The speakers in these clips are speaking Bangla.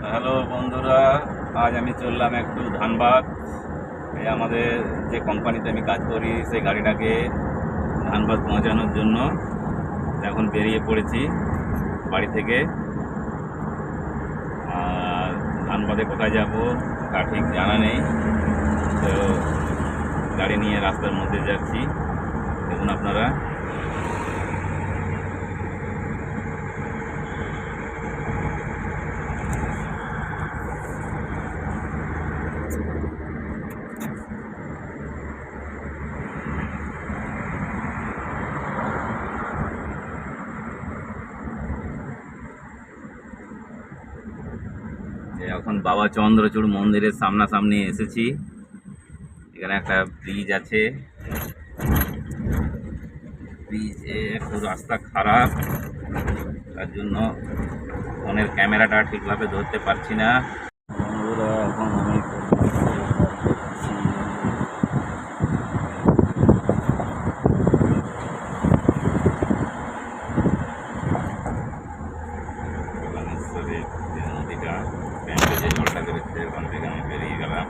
হ্যালো বন্ধুরা, আজ আমি চললাম একটু ধানবাদ। এই আমাদের যে কোম্পানিতে আমি কাজ করি সেই গাড়িটাকে ধানবাদ পৌঁছানোর জন্য এখন বেরিয়ে পড়েছি বাড়ি থেকে। আর ধানবাদে কোথায় যাব তা ঠিক জানা নেই, তো গাড়ি নিয়ে রাস্তার মধ্যে যাচ্ছি, দেখুন আপনারা। এখন বাবা চন্দ্রচূড় মন্দিরের সামনাসামনি এসেছি। এখানে একটা ব্রিজ আছে, ব্রিজে একটু রাস্তা খারাপ, তার জন্য ফোনের ক্যামেরাটা ঠিকভাবে ধরতে পারছি না। বন্ধুরা, এখন আমি কল্যাণেশ্বরের যে নদীটা, ব্যাংকে যে জলটা বেরোচ্ছে ওখান থেকে আমি বেরিয়ে গেলাম।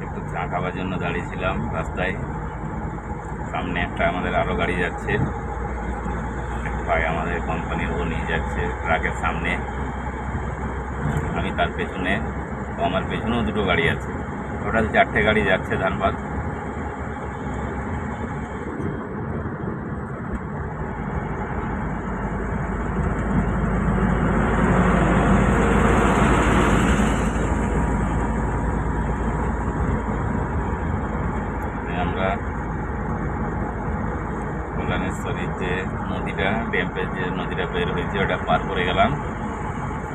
একটু চা খাওয়ার জন্য দাঁড়িয়েছিলাম রাস্তায়। সামনে একটা আমাদের আরও গাড়ি যাচ্ছে, ভাই আমাদের কোম্পানির ও নিয়ে যাচ্ছে ট্রাকের সামনে, আমি তার পেছনে। তো আমার পেছনেও দুটো গাড়ি আছে, টোটাল 4টে গাড়ি যাচ্ছে ধানবাদ। আমরা কল্যাণেশ্বরীর যে নদীটা, ড্যাম্পের যে নদীটা বের হয়েছে ওটা পার করে গেলাম।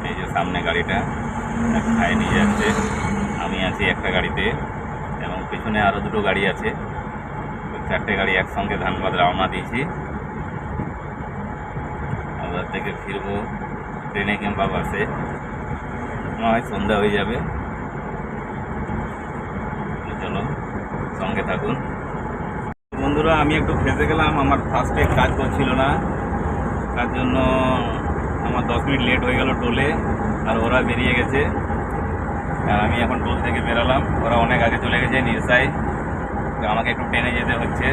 এই যে সামনে গাড়িটা খায় নিয়ে যাচ্ছে, আমি আছি একটা গাড়িতে এবং পেছনে আরও দুটো গাড়ি আছে। 4টে গাড়ি একসঙ্গে ধানবাদ রওনা দিয়েছি। আবার থেকে ফিরবো ট্রেনে কিংবা বাসে, নয় সন্ধ্যা হয়ে যাবে। চলো সঙ্গে থাকুন বন্ধুরা। আমি একটু ফেঁসে গেলাম, আমার ফাস্ট্যাগ কাজ করছিল না, তার জন্য আমার 10 মিনিট লেট হয়ে গেল টোলে। আর ওরা বেরিয়ে গেছে, আর আমি এখন টোল থেকে বেরালাম, ওরা অনেক আগে চলে গেছে নিরসায়। আমাকে একটু টেনে যেতে হচ্ছে।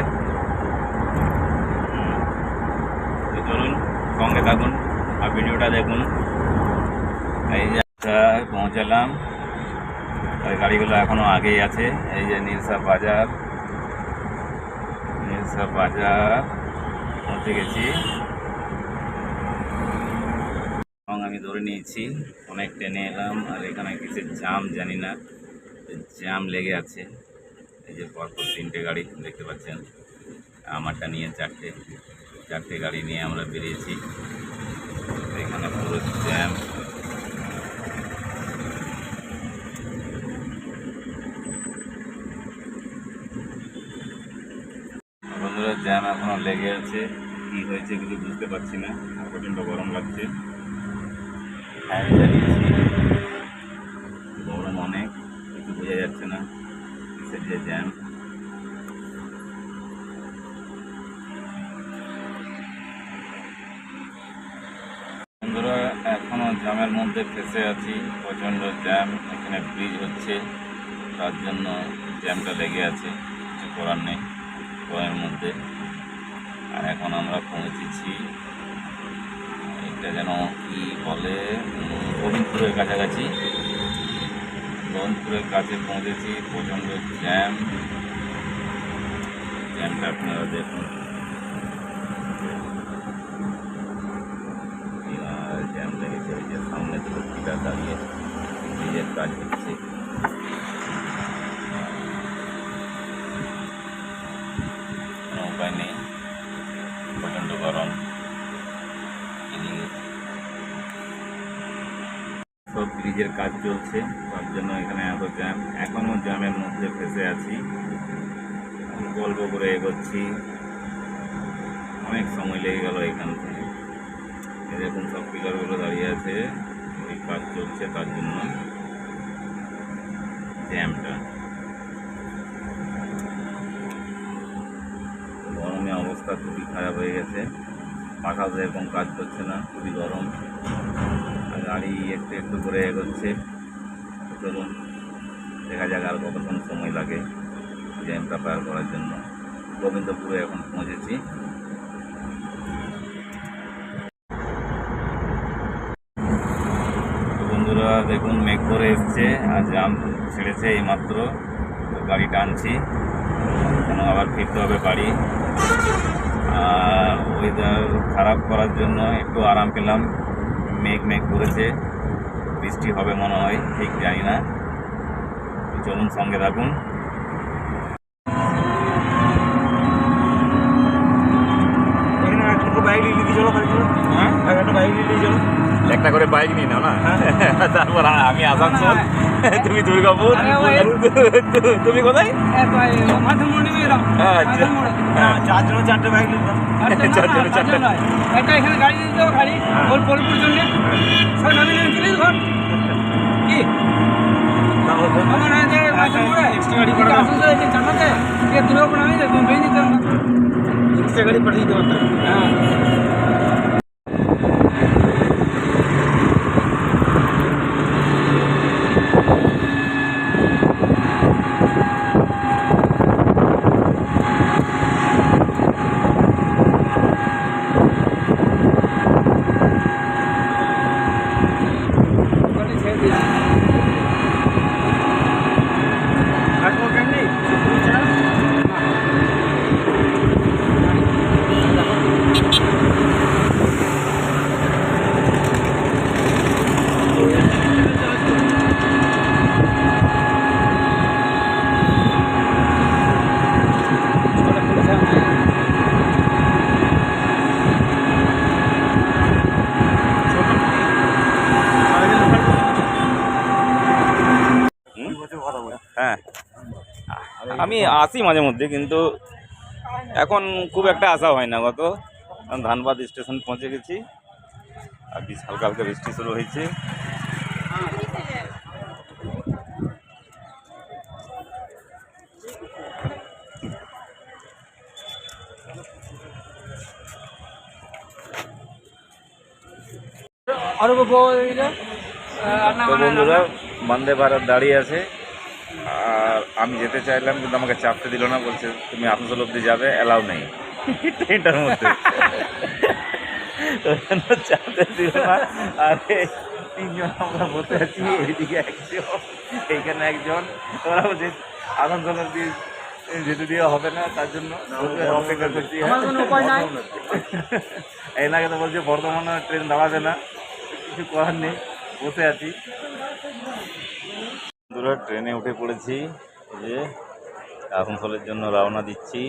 তো চলুন সঙ্গে থাকুন আর ভিডিওটা দেখুন। এই যে পৌঁছালাম, ওই গাড়িগুলো এখনও আগেই আছে। এই যে নিরসা বাজার পৌঁছে গেছি এবং আমি ধরে নিয়েছি। অনেক ট্রেনে এলাম, আর এখানে কিসের জাম জানি না, জ্যাম লেগে আছে। এই যে পরপর 3টে গাড়ি দেখতে পাচ্ছেন, আমারটা নিয়ে 4টে গাড়ি নিয়ে আমরা বেরিয়েছি। এখানে পুরো জ্যাম। বন্ধুরা, জ্যাম এখনও লেগে আছে, কী হয়েছে কিছু বুঝতে পারছি না, প্রচণ্ড গরম লাগছে। ফ্যান চালিয়েছি, গরম অনেক, কিছু বোঝা যাচ্ছে না কিসের যে জ্যাম। বন্ধুরা, এখনও জ্যামের মধ্যে ফেঁসে আছি, প্রচণ্ড জ্যাম। এখানে ব্রিজ হচ্ছে, তার জন্য জ্যামটা লেগে আছে, কিছু করার নেই গরমের মধ্যে। আর এখন আমরা পৌঁছেছি, এটা যেন কি বলে, গোবিন্দপুরের কাছাকাছি। গোবিন্দপুরের কাছে পৌঁছেছি, প্রচণ্ড জ্যামটা আপনারা দেখুন। জ্যাম লেগেছে, ওই যে সামনে দুটো পিলার দাঁড়িয়ে ব্রিজের কাজ হচ্ছে। কোনো উপায় নেই, প্রচণ্ড গরম। সব ব্রিজের কাজ চলছে, তার জন্য এখানে এত জ্যাম। এখনও জ্যামের মধ্যে ফেঁসে আছি, গল্প করে এগোচ্ছি, অনেক সময় লেগে গেল এখান থেকে। এরকম সব পিলারগুলো দাঁড়িয়ে আছে, ওই কাজ চলছে, তার জন্য জ্যামটা। গরমে অবস্থা খুবই খারাপ হয়ে গেছে, পাখাও এরকম কাজ করছে না, খুবই গরম। আর গাড়ি একটু একটু করে এগোচ্ছে। চলুন দেখা যাক আর কতক্ষণ সময় লাগে জ্যামটা পার করার জন্য। গোবিন্দপুরে এখন পৌঁছেছি। তো বন্ধুরা দেখুন মেঘ করে এসছে আর জাম ছেড়েছে এইমাত্র। তো গাড়ি টানছি কেন আবার ফিরতে হবে বাড়ি। আর ওয়েদার খারাপ করার জন্য একটু আরাম পেলাম। মেঘ মেঘ করেছে, বৃষ্টি হবে মনে হয়, ঠিক জানি না। তো চলুন সঙ্গে থাকুন। একটা করে বাইক নিয়ে নাও না, তারপর আমি আসানসোল, তুমি দুর্গাপুর, তুমি কোথায়? চারজন চারটে বাইক নিতাম। একটা এখানে গাড়ি দিতে গাড়ি বোলপুর জন্য সব নামিয়ে চলে ঘর কি দুর্গাপুর নামিয়ে বেরিয়ে দিতে এক্সট্রা গাড়ি পাঠিয়ে দিতে পারতাম। হ্যাঁ হ্যাঁ আমি আসি মাঝে মধ্যে, কিন্তু এখন খুব একটা আসা হয় না। গত ধানবাদ স্টেশন পৌঁছে গেছি আর হালকা হালকা বৃষ্টি শুরু হয়েছে। তো বন্ধুরা বন্দে ভারত দাঁড়িয়ে আছে আর আমি যেতে চাইলাম কিন্তু আমাকে চাপতে দিল না, বলছে তুমি আসানসোল অব্দি যাবে, অ্যালাউ নেই ট্রেনটার মধ্যে। চাপতে দিল না। আর তিনজন আমরা বসে আছি, এইদিকে একজন এইখানে একজন। ওরা বলছে আসানসোল অব্দি যেতে দিয়ে হবে না, তার জন্য অপেক্ষা করছি। এনাকে তো বলছে বর্ধমানে ট্রেন দাঁড়াবে না, কিছু করার নেই, বসে আছি। বন্ধুরা ট্রেনে উঠে পড়েছি, এই যে আসানসোলের জন্য রওনা দিচ্ছি।